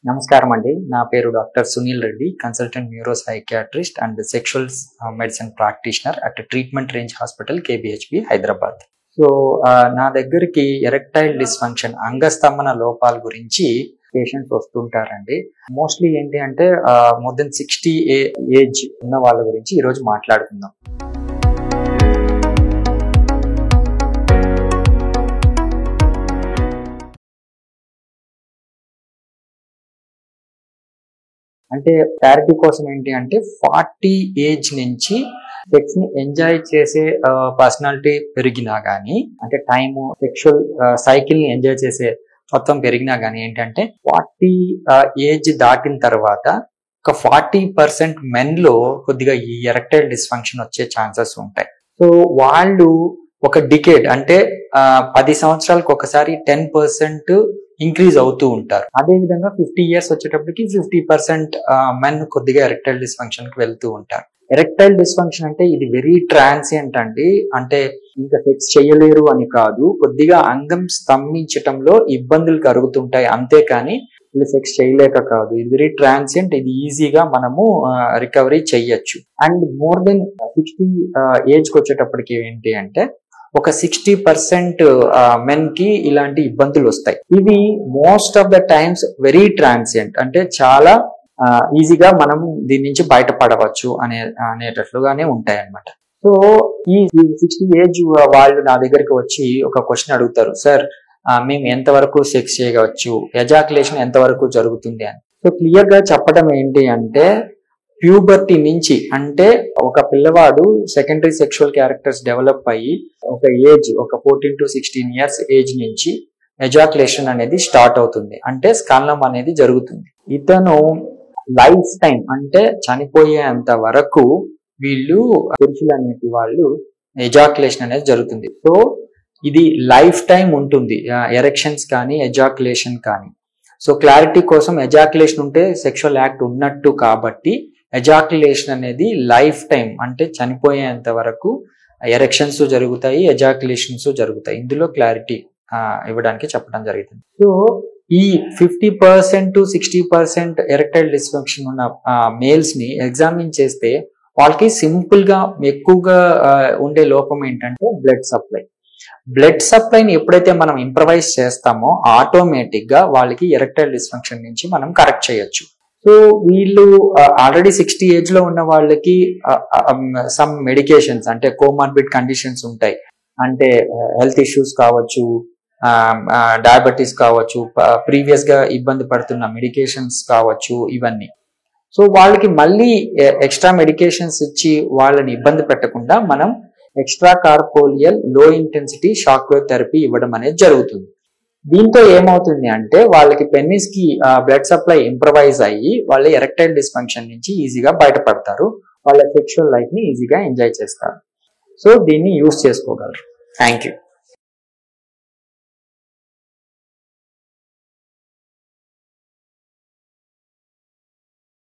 నమస్కారం అండి. నా పేరు doctor Sunil Reddy, consultant neuro psychiatrist and sexual medicine practitioner at treatment range hospital KBHB Hyderabad. So నా దగ్గరికి ఎరెక్టైల్ డిస్ఫంక్షన్ అంగస్తంభన లోపాల గురించి పేషెంట్స్ వస్తుంటారండి. మోస్ట్లీ ఏంటి అంటే మోర్ దెన్ 60 ఏజ్ ఉన్న వాళ్ళ గురించి ఈరోజు మాట్లాడుకుందాం. అంటే క్లారిటీ కోసం ఏంటి అంటే 40 ఏజ్ నుంచి సెక్స్ ని ఎంజాయ్ చేసే పర్సనాలిటీ పెరిగినా కానీ, అంటే టైము సెక్షువల్ సైకిల్ ని ఎంజాయ్ చేసే మొత్తం పెరిగినా కానీ ఏంటంటే 40 ఏజ్ దాటిన తర్వాత ఒక 40% మెన్ లో కొద్దిగా ఈ ఎరెక్టైల్ డిస్ఫంక్షన్ వచ్చే ఛాన్సెస్ ఉంటాయి. సో వాళ్ళు ఒక డికేడ్ అంటే 10 సంవత్సరాలకు ఒకసారి 10% ఇంక్రీజ్ అవుతూ ఉంటారు. అదే విధంగా 50 ఇయర్స్ వచ్చేటప్పటికి 50% మెన్ కొద్దిగా ఎరెక్టైల్ డిస్ఫంక్షన్ కి వెళ్తూ ఉంటారు. ఎరెక్టైల్ డిస్ఫంక్షన్ అంటే ఇది వెరీ ట్రాన్సియంట్ అండి. అంటే ఇంకా సెక్స్ చేయలేరు అని కాదు, కొద్దిగా అంగం స్తంభించటంలో ఇబ్బందులు కలుగుతుంటాయి, అంతేకాని వీళ్ళు సెక్స్ చేయలేక కాదు. ఇది వెరీ ట్రాన్సియంట్, ఇది ఈజీగా మనము రికవరీ చెయ్యొచ్చు. అండ్ మోర్ దెన్ 60 ఏజ్ కి వచ్చేటప్పటికి ఏంటి అంటే ఒక 60% మెన్ కి ఇలాంటి ఇబ్బందులు వస్తాయి. ఇవి most of the times very transient, అంటే చాలా ఈజీగా మనం దీని నుంచి బయటపడవచ్చు అనేటట్లుగానే ఉంటాయి అన్నమాట. సో ఈ 60 ఏజ్ వాళ్ళు నా దగ్గరికి వచ్చి ఒక క్వశ్చన్ అడుగుతారు, సార్ మేము ఎంతవరకు సెక్స్ చేయవచ్చు, ఎజాకులేషన్ ఎంతవరకు జరుగుతుంది అని. సో క్లియర్ గా చెప్పడం ఏంటి అంటే ప్యూబర్టీ నుంచి, అంటే ఒక పిల్లవాడు సెకండరీ సెక్షువల్ క్యారెక్టర్స్ డెవలప్ అయ్యి ఒక ఏజ్ ఒక 14 to 16 ఇయర్స్ ఏజ్ నుంచి ఎజాకులేషన్ అనేది స్టార్ట్ అవుతుంది, అంటే స్ఖలనం అనేది జరుగుతుంది. ఇతను లైఫ్ టైం అంటే చనిపోయేంత వరకు వీళ్ళు పురుషులు అనేటి వాళ్ళు ఎజాకులేషన్ అనేది జరుగుతుంది. సో ఇది లైఫ్ టైం ఉంటుంది, ఎరెక్షన్స్ కానీ ఎజాకులేషన్ కానీ. సో క్లారిటీ కోసం ఎజాకులేషన్ ఉంటే సెక్షువల్ యాక్ట్ ఉన్నట్టు, కాబట్టి ఎజాకులేషన్ అనేది లైఫ్ టైం అంటే చనిపోయేంత వరకు ఎరెక్షన్స్ జరుగుతాయి, ఎజాకులేషన్స్ జరుగుతాయి. ఇందులో క్లారిటీ ఇవ్వడానికి చెప్పడం జరుగుతుంది. సో ఈ 50% to 60% ఎరెక్టైల్ డిస్ఫంక్షన్ ఉన్న మేల్స్ ని ఎగ్జామిన్ చేస్తే వాళ్ళకి సింపుల్ గా ఎక్కువగా ఉండే లోపం ఏంటంటే బ్లడ్ సప్లైని ఎప్పుడైతే మనం ఇంప్రవైజ్ చేస్తామో ఆటోమేటిక్ గా వాళ్ళకి ఎరెక్టైల్ డిస్ఫంక్షన్ నుంచి మనం కరెక్ట్ చేయొచ్చు. సో వీళ్ళు ఆల్రెడీ 60 ఏజ్ లో ఉన్న వాళ్ళకి సమ్ మెడికేషన్స్ అంటే కోమార్బిడ్ కండిషన్స్ ఉంటాయి, అంటే హెల్త్ ఇష్యూస్ కావచ్చు, డయాబెటీస్ కావచ్చు, ప్రీవియస్ గా ఇబ్బంది పడుతున్న మెడికేషన్స్ కావచ్చు, ఇవన్నీ. సో వాళ్ళకి మళ్ళీ ఎక్స్ట్రా మెడికేషన్స్ ఇచ్చి వాళ్ళని ఇబ్బంది పెట్టకుండా మనం ఎక్స్ట్రా కార్పోలియల్ లో ఇంటెన్సిటీ షాక్ వేవ్ థెరపీ ఇవ్వడం అనేది జరుగుతుంది. దీంతో ఏమవుతుంది అంటే వాళ్ళకి పెన్నిస్ కి బ్లడ్ సప్లై ఇంప్రవైజ్ అయ్యి వాళ్ళ ఎరెక్టైల్ డిస్ఫంక్షన్ నుంచి ఈజీగా బయటపడతారు, వాళ్ళ సెక్షువల్ లైఫ్ ని ఈజీగా ఎంజాయ్ చేస్తారు. సో దీన్ని యూజ్ చేసుకోగలరు. Thank you.